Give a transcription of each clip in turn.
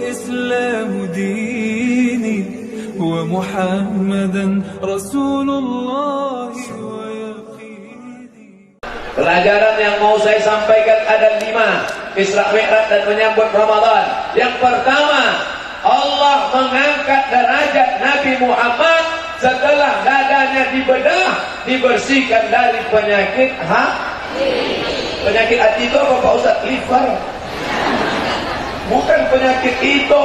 الإسلام ديني ومحمدا رسول الله ويقيني. Pelajaran yang mau saya sampaikan ada 5, Isra Mi'raj dan menyambut Ramadan. Yang pertama, Allah mengangkat derajat Nabi Muhammad setelah dadanya dibedah, dibersihkan dari penyakit hati. Penyakit hati itu apa Pak Ustaz? Liver. Bukan penyakit itu.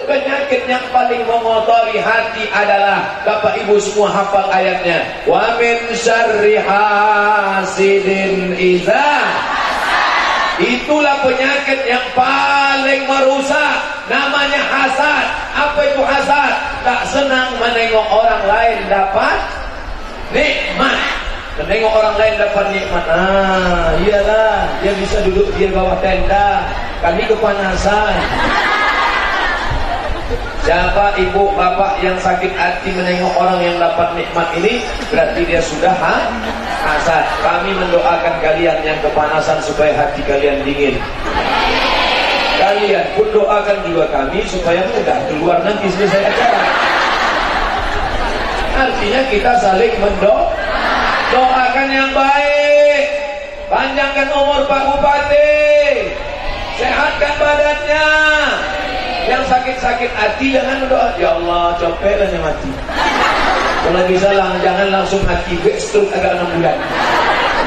Penyakit yang paling mengotori hati adalah, Bapak Ibu semua hafal ayatnya, wa min syarri hasidin iza. Itulah penyakit yang paling merusak, namanya hasad. Apa itu hasad? Tak senang menengok orang lain dapat nikmat. Menengok orang lain dapat nikmat. Iyalah, dia bisa duduk di bawah tenda, kami kepanasan. Siapa ibu bapak yang sakit hati menengok orang yang dapat nikmat ini, berarti dia sudah hasad. Kami mendoakan kalian yang kepanasan supaya hati kalian dingin. Kalian pun doakan juga kami supaya mudah keluar nanti selesai acara. Artinya kita saling doakan yang baik. Panjangkan umur Pak Bupati, sehatkan badannya. Yang sakit-sakit hati jangan berdoa, ya Allah copelah yang mati. Kalau bisa jangan langsung mati, stroke agak 6 bulan.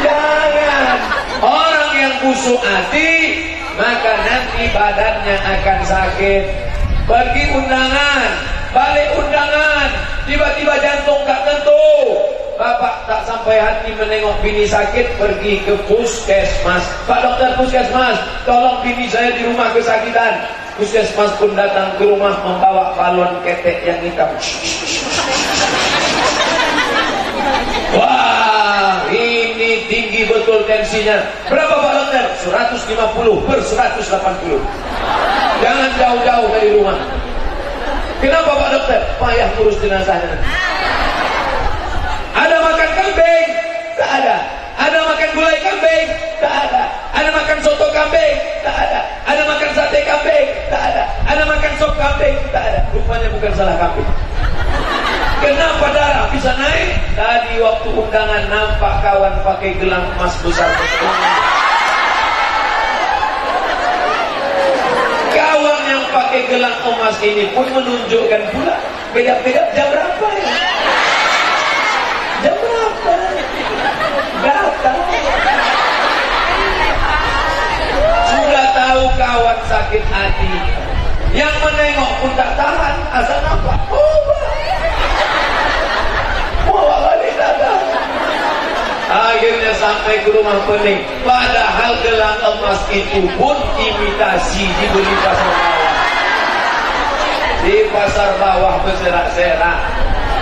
Jangan. Orang yang busuk hati, maka nanti badannya akan sakit. Pergi undangan, balik undangan, tiba-tiba jantung tak tentu. Bapak tak sampai hati menengok bini sakit, pergi ke puskesmas. Pak dokter puskesmas, tolong bini saya di rumah kesakitan. Puskesmas pun datang ke rumah membawa balon ketek yang hitam. Wah, ini tinggi betul tensinya. Berapa Pak dokter? 150/180. Jangan jauh-jauh dari rumah. Kenapa Pak dokter? Payah ngurus jenazahnya. Ada makan kambing? Tak ada. Ada makan gulai kambing? Tak ada. Ada makan soto kambing? Tak ada. Ada makan sate kambing? Tak ada. Ada makan sop kambing? Tak ada. Rupanya bukan salah kambing. Kenapa darah bisa naik? Tadi waktu undangan nampak kawan pakai gelang emas besar. Kawan yang pakai gelang emas ini pun menunjukkan pula beda-beda jam berapa ya? Jam berapa? Datang. Sudah tahu kawan sakit hati, yang menengok pun tak tahan. Asal apa? Akhirnya sampai ke rumah pening. Padahal gelang emas itu pun imitasi, dibeli pasar bawah. Di pasar bawah berserak-serak.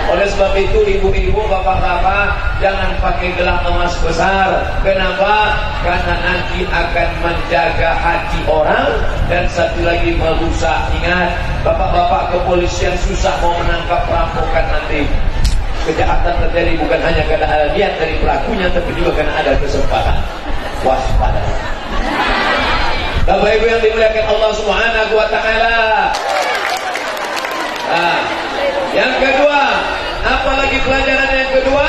Oleh sebab itu ibu-ibu, bapak-bapak, jangan pakai gelang emas besar. Kenapa? Karena nanti akan menjaga hati orang. Dan satu lagi merusak. Ingat, bapak-bapak kepolisian susah mau menangkap perampokan nanti. Kejahatan terjadi bukan hanya karena ada niat dari pelakunya, tapi juga karena ada kesempatan. Waspada. Bapak Ibu yang dimuliakan Allah Subhanahu wa taala. Yang kedua, apalagi pelajaran yang kedua?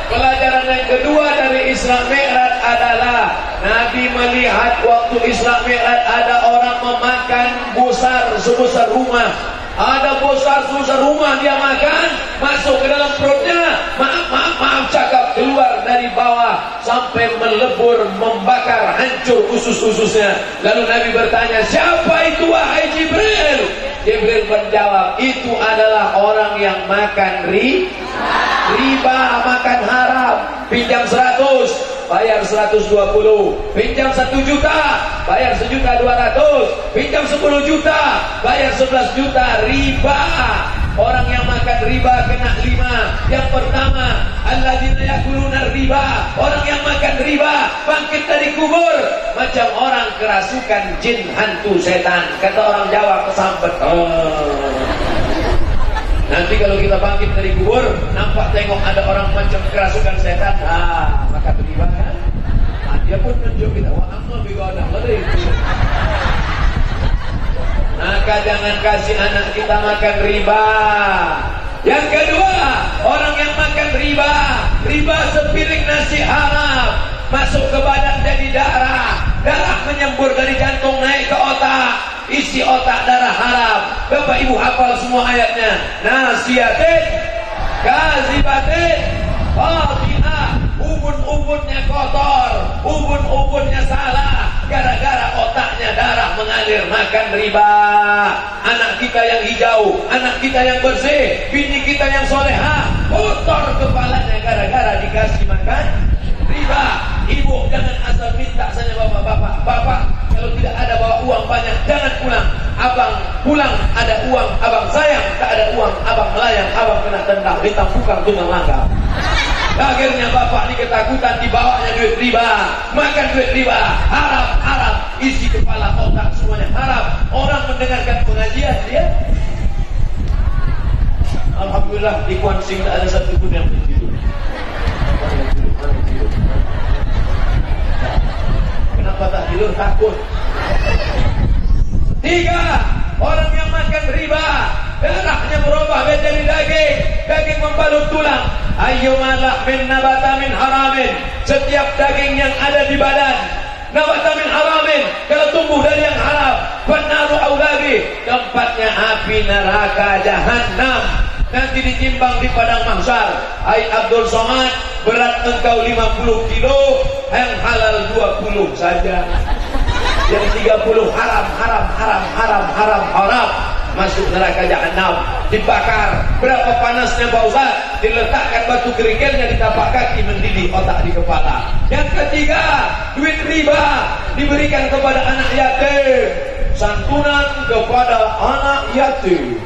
Pelajaran yang kedua dari Isra Mi'raj adalah Nabi melihat waktu Isra Mi'raj ada orang memakan besar sebesar rumah. Ada besar sebesar rumah dia makan, masuk ke dalam perutnya. Maaf cakap, keluar dari bawah sampai melebur, membakar, hancur usus-ususnya. Lalu Nabi bertanya, siapa itu wahai Jibril? Jibril menjawab, itu adalah orang yang makan riba, makan haram. Pinjam 100, bayar 120. Pinjam 1 juta, bayar 1.200.000. Pinjam 10 juta, bayar 11 juta. Riba. Orang yang makan riba kena 5. Yang pertama, alladzina yakuluna riba. Orang yang makan riba bangkit dari kubur macam orang kerasukan jin, hantu, setan. Kata orang Jawa, kesambet. Nanti kalau kita bangkit dari kubur, nampak tengok ada orang macam kerasukan setan. Maka riba kan? Dia pun tunjuk kita, wa amma bigodah. maka jangan kasih anak kita makan riba. Yang kedua, orang yang makan riba sepiring nasi haram, masuk ke badan jadi darah menyembur dari jantung naik ke otak, isi otak darah haram. Bapak ibu hafal semua ayatnya. Nasiatin, kazibatin, fatinah, ubun-ubunnya kotor, ubun-ubunnya salah, gara-gara otaknya darah mengalir makan riba. Anak kita yang hijau, anak kita yang bersih, bini kita yang soleha, kotor kepalanya gara-gara dikasih makan riba. Ibu jangan asal minta saja bapak-bapak. Bapak kalau tidak ada bawa uang banyak jangan pulang. Abang pulang ada uang, abang sayang. Tak ada uang, abang melayang, abang kena tendang, ditampukan tunggang langkah. Akhirnya bapak ini ketakutan dibawanya duit riba, makan duit riba, haram, isi kepala otak semuanya haram. Orang mendengarkan pengajian dia, alhamdulillah di Kuan Sing tak ada satu pun yang begitu. Kenapa tak tidur? Takut. 3. Orang yang makan riba, darahnya berubah menjadi daging membalut tulang. Ayyuma lahmin nabata min haramin, setiap daging yang ada di badan nabata min haramin, kalau tumbuh dari yang haram, benaru aulabi, tempatnya api neraka jahanam. Nanti ditimbang di padang mahsyar. Hai Abdul Somad, berat engkau 50 kilo, yang halal 20 saja. Yang 30 haram, masuk neraka jahanam, dibakar. Berapa panasnya Pak Ustaz? Diletakkan batu kerikilnya di tapak kaki, mendidih otak di kepala. Yang ketiga, duit riba diberikan kepada anak yatim, santunan kepada anak yatim.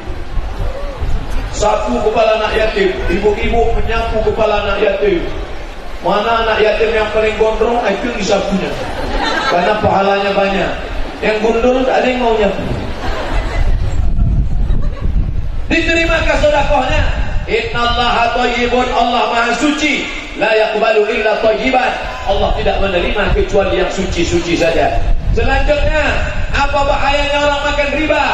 Sapu kepala anak yatim, ibu-ibu menyapu kepala anak yatim. Mana anak yatim yang paling gondrong, itu disapunya, karena pahalanya banyak. Yang gundul tak ada yang mau nyapu. Diterimakah sedekahnya? Innallaha thayyibun, Allah maha suci, la yaqbalu illa thayyiban, Allah tidak menerima kecuali yang suci-suci saja. Selanjutnya, apa bahayanya orang makan riba?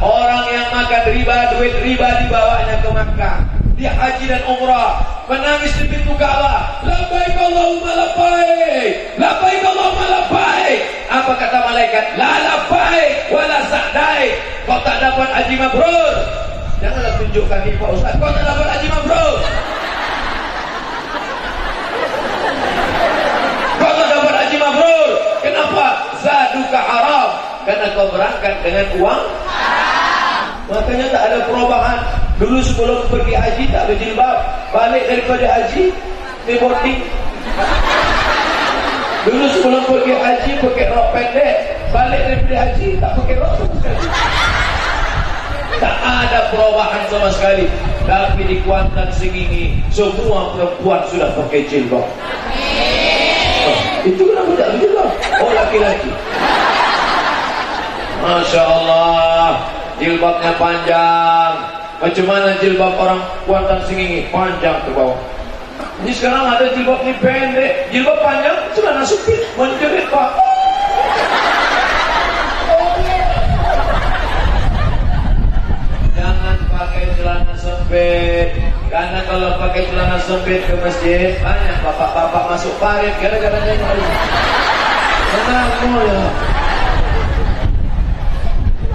Orang yang makan riba, duit riba dibawanya ke Makkah, dia haji dan umrah, menangis di pintu Ka'bah, labbaik Allahumma labbaik, labbaik Allahumma labbaik. Apa kata malaikat? La labbaik wala sa'daik, kau tak dapat haji mabrur. Janganlah tunjukkan ni Pak Ustaz, kau tak dapat haji mabrur. Kau tak dapat haji mabrur. Kenapa? Zaduka haram, karena kau berangkat dengan uang haram. Makanya tak ada perubahan. Dulu sebelum pergi haji tak berjilbab, balik daripada haji di boarding. Dulu sebelum pergi haji pakai rok pendek, balik daripada haji tak pakai rok sama sekali. Tak ada perubahan sama sekali. Tapi di Kuantan Sengingi semua perempuan sudah pakai jilbab. Itu kenapa tak berjilbab? Oh, laki-laki. Masya Allah, jilbabnya panjang. Macam mana jilbab orang Kuantan Sengingi? Panjang ke bawah. Ini sekarang ada jilbab ni pendek, jilbab panjang, celana sempit, menjerit Pak. Jangan pakai celana sempit, karena kalau pakai celana sempit ke masjid, banyak bapak-bapak masuk parit gara-gara nengok ini. Kenapa ya?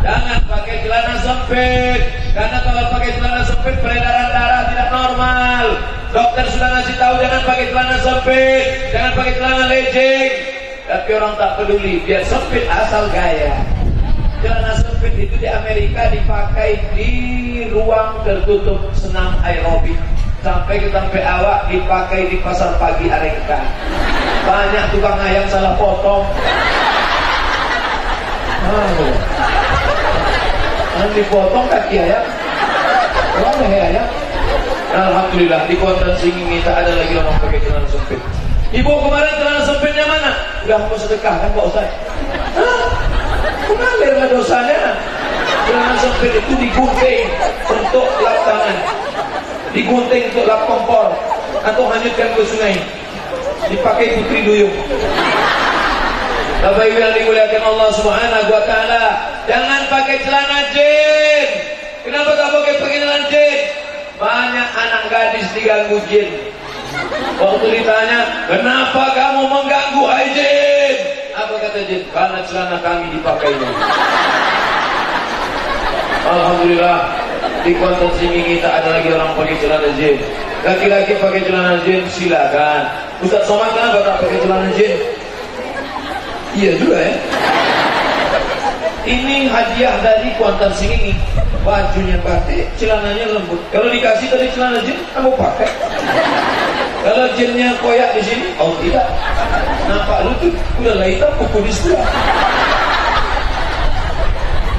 Jangan pakai celana sempit, karena kalau pakai celana sempit peredaran darah tidak normal. Dokter sudah ngasih tahu jangan pakai celana sempit, jangan pakai celana legging. Tapi orang tak peduli, biar sempit asal gaya. Celana sempit itu di Amerika dipakai di ruang tertutup senam aerobik. Sampai awak dipakai di pasar pagi Arengka. Banyak tukang ayam salah potong. Nanti potong kaki ayam, orang leher ayam. Alhamdulillah di Kuantan Sengingi tak ada lagi orang pakai celana sempit. Ibu kemarin celana sempitnya mana? Udah mau sedekah kan Pak Ustaz? Mengalirlah dosanya. Celana sempit itu digunting untuk lap tangan, digunting untuk lap kompor, atau hanyutkan ke sungai, dipakai putri duyung. Bapak Ibu yang dimuliakan Allah Subhanahu wa taala, Jangan pakai celana jin. Kenapa tak pakai celana jin? Banyak anak gadis diganggu jin. Waktu ditanya, kenapa kamu mengganggu hai jin? Apa kata jin? Karena celana kami dipakainya. Alhamdulillah, di konten sini tak ada lagi orang pakai celana jin. Laki-laki pakai celana jin silakan. Ustaz Somad kenapa tak pakai celana jin? Iya juga ya. Ini hadiah dari Kuantan Singing. Bajunya batik, celananya lembut. Kalau dikasih tadi celana jin, kamu pakai. Kalau jinnya koyak di sini, oh tidak. Nampak lutut, udah lah hitam, pukul sudah.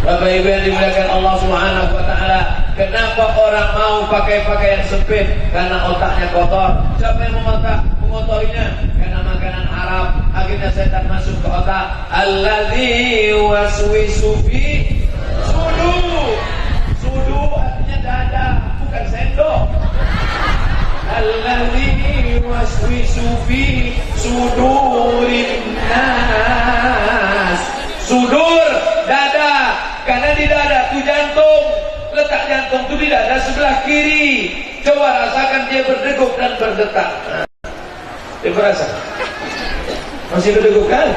Bapak Ibu yang dimuliakan Allah Subhanahu wa taala, kenapa orang mau pakai pakaian sempit? Karena otaknya kotor. Siapa yang mengotorinya? Karena makanan haram. Akhirnya setan masuk ke otak. Alladzi waswisu fi sudur. Sudur artinya dada, bukan sendok. Alladzi waswisu fi sudurin nas. Sudur, dada. Karena di dada itu jantung. Letak jantung itu di dada sebelah kiri. Coba rasakan dia berdegup dan berdetak. Dia berasa? Masih berdegup kan?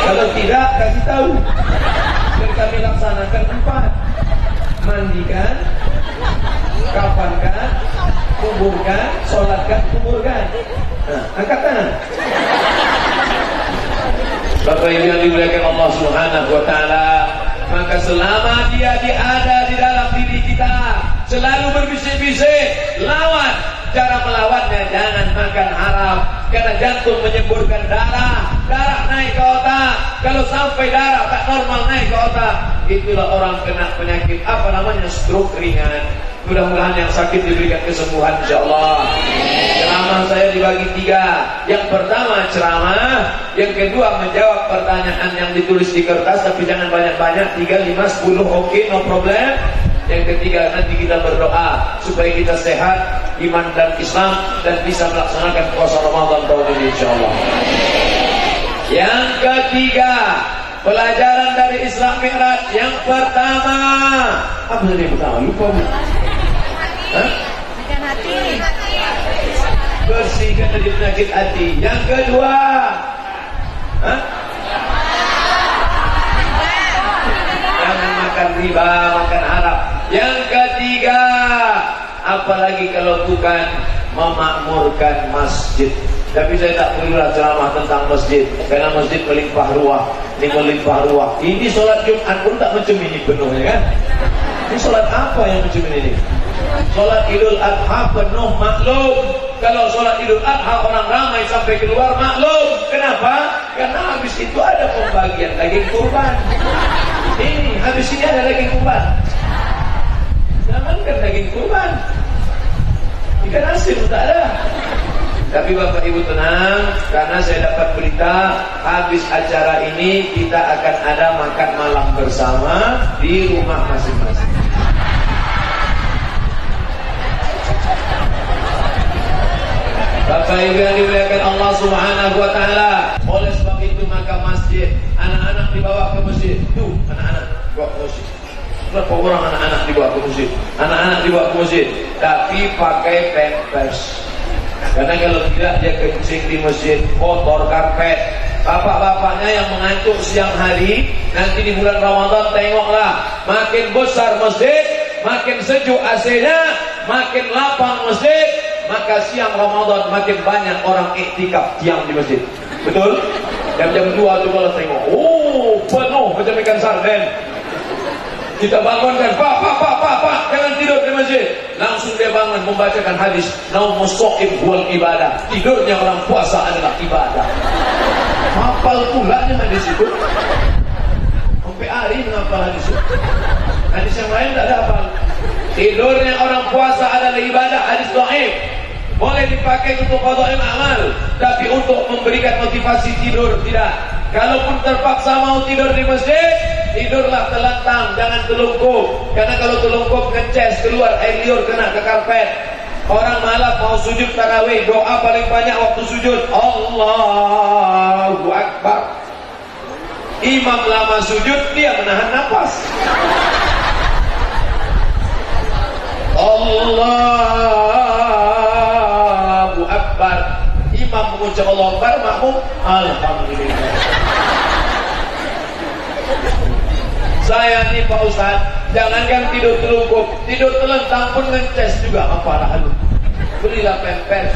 Kalau tidak, kasih tahu. Dan kami laksanakan 4. Mandikan, kafankan, kuburkan, sholatkan, kuburkan. Nah, angkat tangan. Bapak Ibu yang dimuliakan Allah Subhanahu wa taala, maka selama dia ada di dalam diri kita, selalu berbisik-bisik, lawan. Cara melawannya, jangan makan haram. Karena jantung menyemburkan darah, darah naik ke otak. Kalau sampai darah tak normal naik ke otak, itulah orang kena penyakit apa namanya, stroke ringan. Mudah-mudahan yang sakit diberikan kesembuhan insyaallah. Ceramah saya dibagi 3. Yang pertama ceramah, yang kedua menjawab pertanyaan yang ditulis di kertas, tapi jangan banyak-banyak, 3, 5, 10, oke, no problem. Yang ketiga nanti kita berdoa supaya kita sehat, iman dan Islam, dan bisa melaksanakan puasa Ramadan tahun ini insyaallah. Yang ketiga, pelajaran dari Isra Mi'raj. Yang pertama, apa tadi yang pertama? Lupa Bu. Hah? Bersihkan dari penyakit hati. Yang kedua, hah? Jangan makan riba, makan haram. Yang ketiga, apalagi kalau bukan memakmurkan masjid. Tapi saya tak perlulah ceramah tentang masjid, karena masjid melimpah ruah. Ini melimpah ruah. Ini sholat Jumat pun tak macam ini penuhnya kan? Ini sholat apa yang macam ini? Sholat Idul Adha penuh, maklum. Kalau sholat Idul Adha orang ramai sampai keluar, maklum. Kenapa? Karena habis itu ada pembagian daging kurban. Ini habis ini ada daging kurban. Jangankan daging kurban, ikan asin tak ada. Tapi Bapak Ibu tenang, karena saya dapat berita habis acara ini kita akan ada makan malam bersama di rumah masing-masing. Bapak Ibu yang dimuliakan Allah Subhanahu wa taala, oleh sebab itu maka masjid, anak-anak dibawa ke masjid. Tuh, anak-anak bawa ke masjid. Berapa orang anak-anak dibawa ke masjid? Anak-anak dibawa ke masjid, tapi pakai pampers. Karena kalau tidak dia kencing di masjid, kotor karpet. Bapak-bapaknya yang mengantuk siang hari, nanti di bulan Ramadan tengoklah, makin besar masjid, makin sejuk AC-nya, makin lapang masjid, maka siang Ramadan makin banyak orang iktikaf diam di masjid. Betul? Jam-jam 2 tu kalau tengok, oh penuh macam ikan sarden. Kita bangunkan, Pak, jangan tidur di masjid. Langsung dia bangun membacakan hadis, naumus shaim wal ibadah. Tidurnya orang puasa adalah ibadah. Hafal pula hadis itu. Sampai hari menghafal hadis itu. Hadis yang lain tak ada hafal. Tidurnya orang puasa adalah ibadah, hadis dhaif. Boleh dipakai untuk qada'il amal, tapi untuk memberikan motivasi tidur tidak. Kalaupun terpaksa mau tidur di masjid, tidurlah telentang, jangan telungkup. Karena kalau telungkup ngeces keluar air liur kena ke karpet. Orang malam mau sujud tarawih, doa paling banyak waktu sujud, Allahu Akbar. Imam lama sujud, dia menahan nafas. Allahu Akbar. Imam mengucap Allahu Akbar, makmum Alhamdulillah. Saya nih Pak Ustaz, jangankan tidur telungkup, tidur telentang pun ngeces juga. Apalah lu, belilah pempers.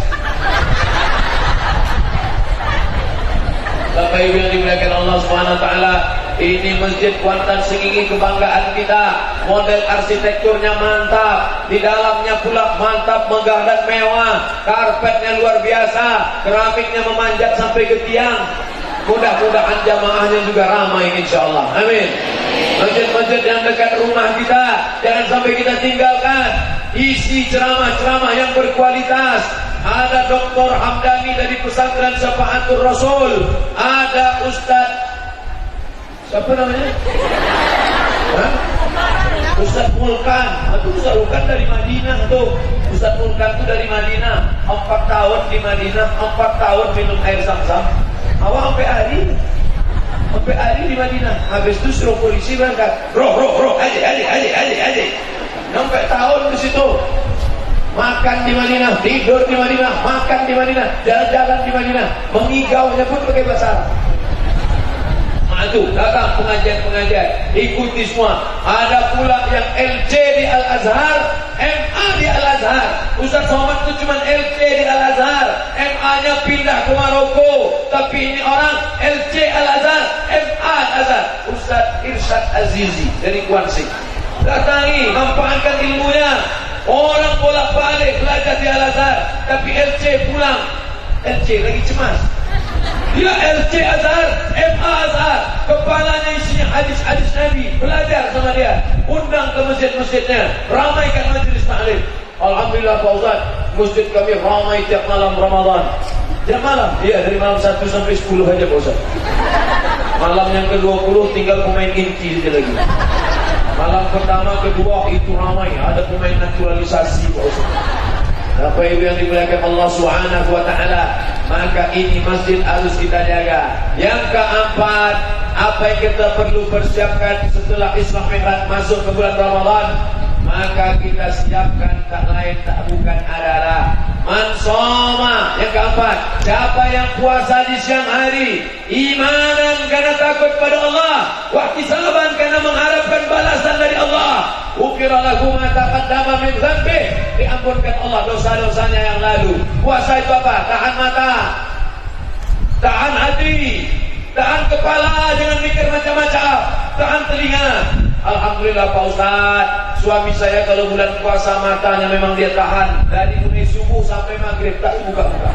Bapak Ibu yang dimuliakan Allah Subhanahu wa taala, ini Masjid Kuantan Sengingi kebanggaan kita. Model arsitekturnya mantap, di dalamnya pula mantap, megah dan mewah. Karpetnya luar biasa, keramiknya memanjat sampai ke tiang. Mudah-mudahan jamaahnya juga ramai insyaallah. Amin. Masjid-masjid yang dekat rumah kita jangan sampai kita tinggalkan. Isi ceramah-ceramah yang berkualitas. Ada Dr. Hamdani dari Pesantren Syafaatul Rasul. Ada Ustaz, siapa namanya? Hah? Ustaz Mulkan. Aduh, Ustaz Mulkan dari Madinah tuh. Ustaz Mulkan tuh dari Madinah. 4 tahun di Madinah, 4 tahun minum air Zam-Zam. Awak sampai hari di Madinah. Habis itu suruh polisi berangkat. Roh, adik. Sampai tahun di situ. Makan di Madinah, tidur di Madinah, makan di Madinah, jalan-jalan di Madinah. Mengigaunya pun pakai bahasa Arab. Itu datang pengajian, ikuti semua. Ada pula yang LC di Al-Azhar, MA di Al-Azhar. Ustaz Somad itu cuma LC di Al-Azhar, MA-nya pindah ke Maroko. Tapi ini orang LC Al-Azhar, MA Al-Azhar. Ustaz Irsyad Azizi dari Kuansing. Datangi, manfaatkan ilmunya. Orang bolak-balik belajar di Al-Azhar, tapi LC pulang. LC lagi cemas. Dia LC Azhar, MA Azhar, kepalanya isinya hadis-hadis Nabi. Belajar sama dia, undang ke masjid-masjidnya, ramaikan majelis taklim. Alhamdulillah Pak Ustaz, masjid kami ramai tiap malam Ramadan. Tiap malam? Iya, dari malam 1 sampai 10 aja Pak Ustaz. Malam yang ke-20 tinggal pemain inti saja lagi. Malam pertama, kedua itu ramai, ada pemain naturalisasi Pak Ustaz. Bapak Ibu yang dimuliakan Allah Subhanahu wa taala, maka ini masjid harus kita jaga. Yang keempat, apa yang kita perlu persiapkan setelah Isra Mi'raj masuk ke bulan Ramadan, maka kita siapkan tak lain tak bukan adalah mansoma. Yang keempat, siapa yang puasa di siang hari imanan karena takut pada Allah, wahtisaban karena mengharapkan balasan dari Allah, ukira lahu ma taqaddama min dzambi, diampunkan Allah dosa-dosanya yang lalu. Puasa itu apa? Tahan mata, tahan hati, tahan kepala, jangan mikir macam-macam, tahan telinga. Alhamdulillah Pak Ustaz, suami saya kalau bulan puasa matanya memang dia tahan dari mulai subuh sampai maghrib tak buka-buka.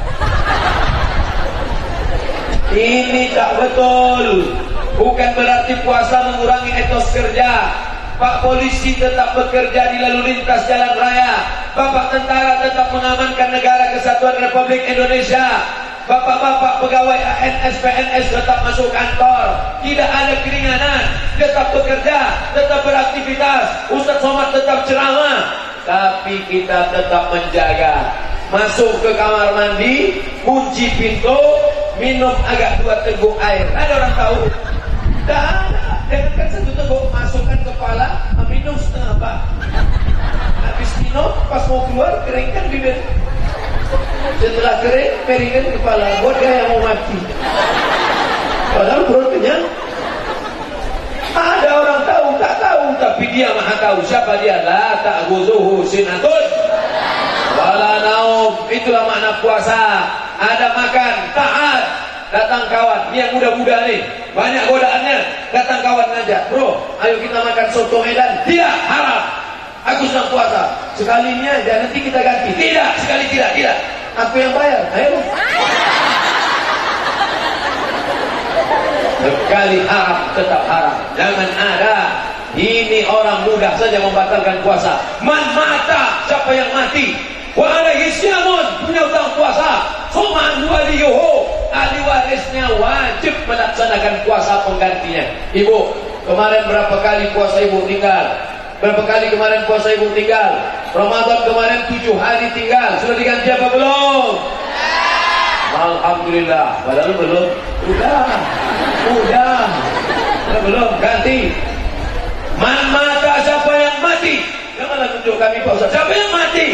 Ini tak betul. Bukan berarti puasa mengurangi etos kerja. Pak polisi tetap bekerja di lalu lintas jalan raya. Bapak tentara tetap mengamankan negara kesatuan Republik Indonesia. Bapak-bapak pegawai ANS, PNS tetap masuk kantor. Tidak ada keringanan, tetap bekerja, tetap beraktivitas. Ustaz Somad tetap ceramah. Tapi kita tetap menjaga. Masuk ke kamar mandi, kunci pintu, minum agak 2 teguk air. Ada orang tahu? Tidak ada. Jangankan 1 teguk, masukkan kepala, minum setengah bak. Habis minum, pas mau keluar, keringkan bibir. Setelah kering, keringkan kepala. Buat dia yang mau mati. Padahal perut kenyang. Ada orang tahu, tak tahu, tapi dia maha tahu. Siapa dia? La ta'khuzuhu sinatun wala naum. Itulah makna puasa. Ada makan, taat. Datang kawan, ini yang muda-muda nih, banyak godaannya. Datang kawan ngajak, bro, ayo kita makan soto Medan. Tidak, haram. Aku sedang puasa. Sekali ini aja, nanti kita ganti. Tidak, sekali tidak. Aku yang bayar, ayo. Sekali haram, tetap haram. Jangan ada. Ini orang mudah saja membatalkan puasa. Man mata, siapa yang mati, wa alaihi syamun, punya utang puasa. Suman waliyuhu, ahli warisnya wajib melaksanakan puasa penggantinya. Ibu, kemarin berapa kali puasa ibu tinggal? Berapa kali kemarin puasa ibu tinggal? Ramadan kemarin 7 hari tinggal. Sudah diganti apa belum? Alhamdulillah. Padahal belum. Udah. belum ganti. Man mata, siapa yang mati? Janganlah tunjuk kami Pak Ustaz. Siapa yang mati?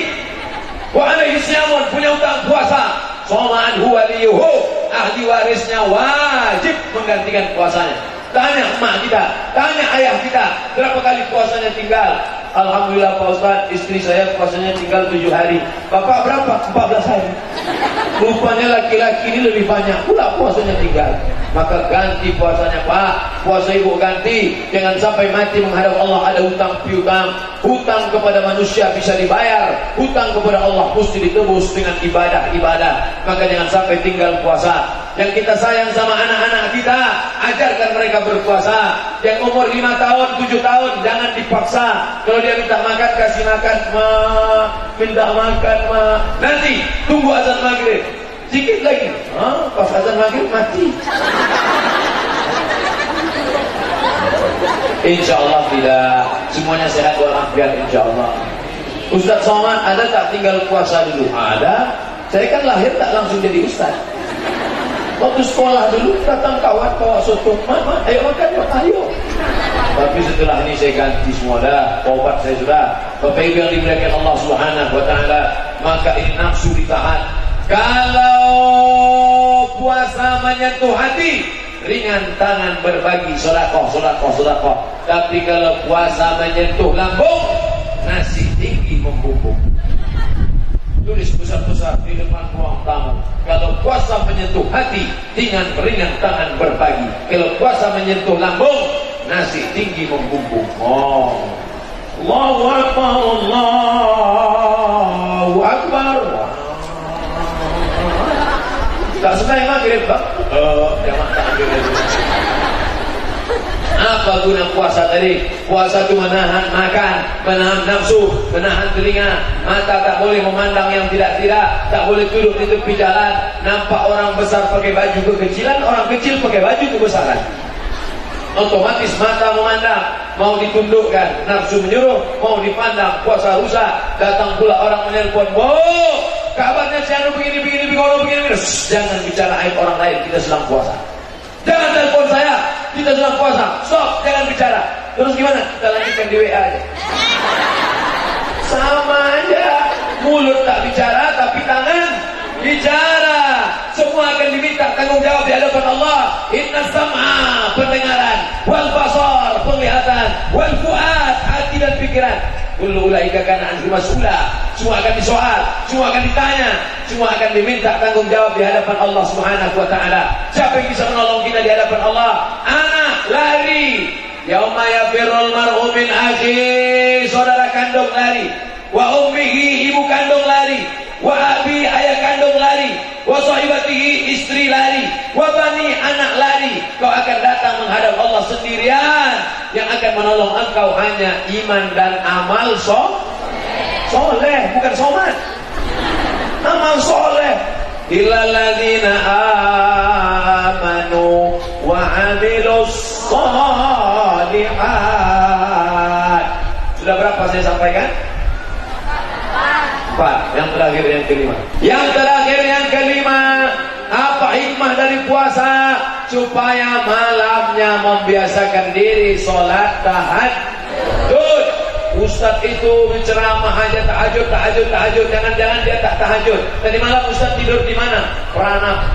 Wa alaihi siyamun, punya utang puasa. Soman huwa liyuhu, ahli warisnya wajib menggantikan puasanya. Tanya emak kita, tanya ayah kita, berapa kali puasanya tinggal? Alhamdulillah Pak Ustaz, istri saya puasanya tinggal 7 hari. Bapak berapa? 14 hari. Rupanya laki-laki ini lebih banyak pula puasanya tinggal. Maka ganti puasanya Pak, puasa ibu ganti. Jangan sampai mati menghadap Allah ada hutang piutang. Hutang kepada manusia bisa dibayar, hutang kepada Allah mesti ditebus dengan ibadah-ibadah. Maka jangan sampai tinggal puasa. Yang kita sayang sama anak-anak kita, ajarkan mereka berpuasa. Yang umur 5 tahun, 7 tahun, jangan dipaksa. Kalau dia minta makan, kasih makan, ma. Minta makan, ma. Nanti tunggu azan maghrib, sedikit lagi, pas azan maghrib mati. Insyaallah tidak, semuanya sehat walafiat insyaallah. Ustaz Somad, ada tak tinggal puasa dulu? Ada. Saya kan lahir tak langsung jadi ustaz. Waktu sekolah dulu datang kawan bawa soto, mama, ayo makan, ayo. Tapi setelah ini saya ganti semua dah, obat saya sudah. Bapak Ibu yang dimuliakan Allah Subhanahu wa taala, maka ini nafsu ditahan. Kalau puasa menyentuh hati, ringan tangan berbagi, sedekah. Tapi kalau puasa menyentuh lambung, nasi tinggi membumbung. Tulis besar-besar di depan ruang tamu. Kalau puasa menyentuh hati, ringan tangan berbagi. Kalau puasa menyentuh lambung, nasi tinggi membumbung. Oh, Allahu Akbar, Allahu Akbar. Tak selesai maghrib, Pak. Jangan takbir. Apa guna puasa tadi? Puasa itu menahan makan, menahan nafsu, menahan telinga, mata tak boleh memandang yang tidak-tidak, tak boleh duduk di tepi jalan, nampak orang besar pakai baju kekecilan, orang kecil pakai baju kebesaran. Otomatis mata memandang, mau ditundukkan, nafsu menyuruh, mau dipandang, puasa rusak. Datang pula orang menelpon, kabarnya si anu begini. Jangan bicara aib orang lain, kita sedang puasa. Jangan telepon saya, kita sedang puasa. Stop, jangan bicara. Terus gimana? Kita lanjutkan di WA aja. Sama aja. Mulut tak bicara, tapi tangan bicara. Semua akan diminta tanggung jawab di hadapan Allah. Inna sam'a, pendengaran, wal basar, penglihatan, wal fuad, hati dan pikiran. Kullu ulaika kana anhu mas'ula. Semua akan disoal, semua akan ditanya, semua akan diminta tanggung jawab di hadapan Allah Subhanahu wa taala. Siapa yang bisa menolong kita di hadapan Allah? Anak lari. Yauma yafirrul mar'u min akhi, saudara kandung lari. Wa ummihi, ibu kandung lari. Wa abi, ayah kandung lari. Wa sahibatihi, istri lari. Wa bani, anak lari. Kau akan datang menghadap Allah sendirian. Yang akan menolong engkau hanya iman dan amal soleh, bukan somat. Amal soleh. Illal ladzina amanu wa amilus shalihat. Sudah berapa saya sampaikan? 4. Yang terakhir yang kelima. Yang terakhir yang kelima, apa hikmah dari puasa? Supaya malamnya membiasakan diri sholat tahajud. Ustaz itu menceramah aja tahajud. Jangan-jangan dia tak tahajud. Tadi malam Ustaz tidur di mana? Peranap.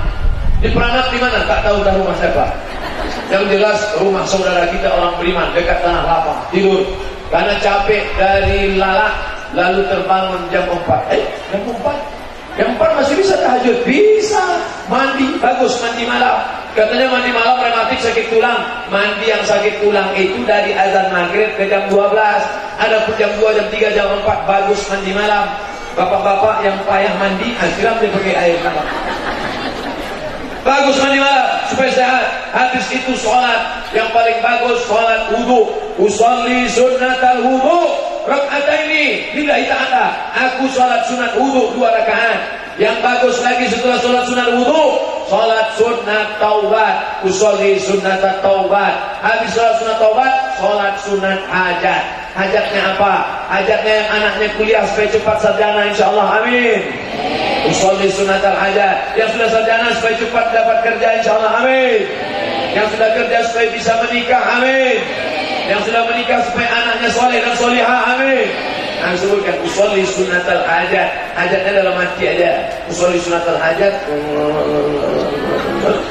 Di Peranap di mana? Tak tahu dah rumah siapa. Yang jelas rumah saudara kita orang beriman dekat tanah lapang. Tidur karena capek dari lalak, lalu terbangun jam 4. Jam 4 masih bisa tahajud? Bisa. Mandi, bagus mandi malam. Katanya mandi malam rematik sakit tulang. Mandi yang sakit tulang itu dari azan maghrib ke jam 12. Ada pun jam 2, jam 3, jam 4 bagus mandi malam. Bapak-bapak yang payah mandi, siram dia pakai air hangat. Bagus mandi malam supaya sehat. Habis itu sholat yang paling bagus, sholat wudu. Usolli sunnatal wudu raka'ataini lillahi ta'ala. Aku sholat sunat wudu 2 rakaat. Yang bagus lagi setelah sholat sunat wudu, sholat sunat taubat. Usolli sunat taubat. Habis sholat sunat taubat, sholat sunat hajat. Hajatnya apa? Hajatnya yang anaknya kuliah supaya cepat sarjana, insyaallah, amin. Usolli sunatal hajat. Yang sudah sarjana supaya cepat dapat kerja, insyaallah, amin. Yang sudah kerja supaya bisa menikah, amin. Yang sudah menikah supaya anaknya soleh dan solihah, amin. Nah, sebutkan usolli sunatal hajat. Hajatnya dalam hati aja. Usolli sunatal hajat.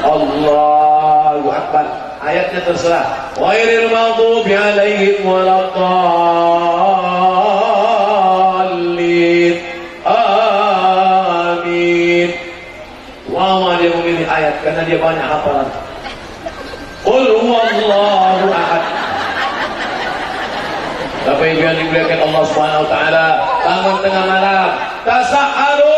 Allahu Akbar. Ayatnya terserah. Ghairil maghdubi alaihim waladdallin. Amin. Lama dia memilih ayat karena dia banyak hafalan. Qul huwallahu ahad. Bapak Ibu yang dimuliakan Allah Subhanahu wa taala, bangun tengah malam, tasaharu,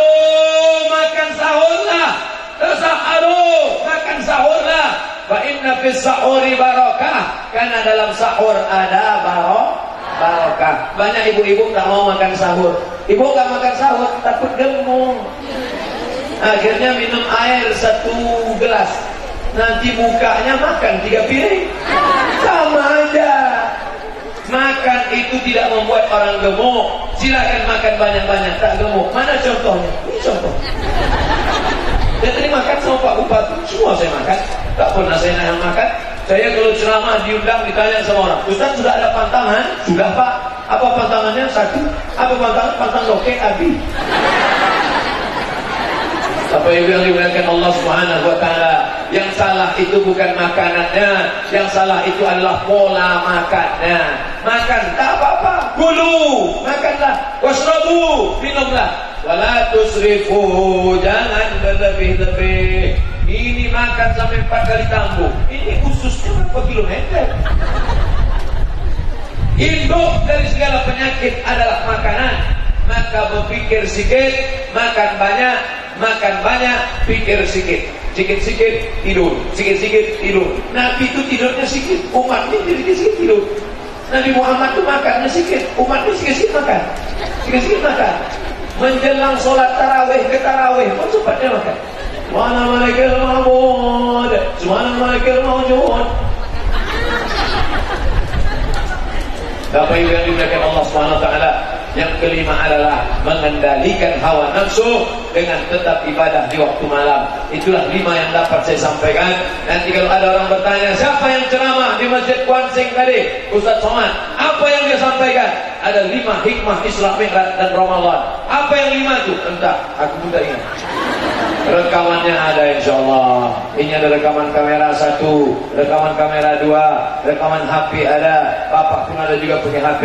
makan sahurlah. Tasaharu, makan sahurlah. Fa inna fis sahuri barakah, karena dalam sahur ada barokah. Banyak ibu-ibu tak mau makan sahur. Ibu enggak makan sahur takut gemuk. Akhirnya minum air 1 gelas. Nanti bukanya makan 3 piring. Sama aja. Makan itu tidak membuat orang gemuk. Silakan makan banyak-banyak, tak gemuk. Mana contohnya? Ini contoh. Saya tadi makan sama Pak Bupati, semua saya makan. Tak pernah saya nahan makan. Saya kalau ceramah diundang ditanya sama orang, Ustaz sudah ada pantangan? Sudah Pak. Apa pantangannya? 1. Apa pantangan? Pantang loke abi. Apa yang dimuliakan Allah Subhanahu wa taala, yang salah itu bukan makanannya, yang salah itu adalah pola makannya. Makan tak apa-apa, kulu, makanlah, wasrabu, minumlah, wala tusrifu, jangan berlebih-lebih. Ini makan sampai 4 kali tambung. Ini ususnya berapa kilometer? Induk dari segala penyakit adalah makanan. Maka berpikir sikit, makan banyak, pikir sikit. Sikit-sikit tidur, sikit-sikit tidur. Nabi itu tidurnya sikit, umatnya sikit-sikit tidur. Nabi Muhammad itu makannya sikit, umatnya sikit-sikit makan. Sikit-sikit makan. Menjelang sholat tarawih ke tarawih pun sempatnya makan. Subhana malikil mahmud, subhana malikil mawjud. Bapak Ibu yang dimuliakan Allah Subhanahu wa taala, yang kelima adalah mengendalikan hawa nafsu dengan tetap ibadah di waktu malam. Itulah 5 yang dapat saya sampaikan. Nanti kalau ada orang bertanya, siapa yang ceramah di Masjid Kuansing tadi? Ustaz Somad. Apa yang dia sampaikan? Ada 5 hikmah Isra Mi'raj dan Ramadan. Apa yang 5 itu? Entah, aku mudah ingat. Rekamannya ada insyaallah. Ini ada rekaman kamera 1, rekaman kamera 2, rekaman HP ada. Bapak pun ada juga pakai HP,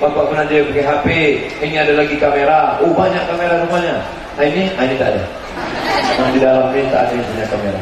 bapak pun ada pakai HP. Ini ada lagi kamera. Oh, banyak kamera rupanya. Nah, ini tak ada. Di dalam ini tak ada yang punya kamera.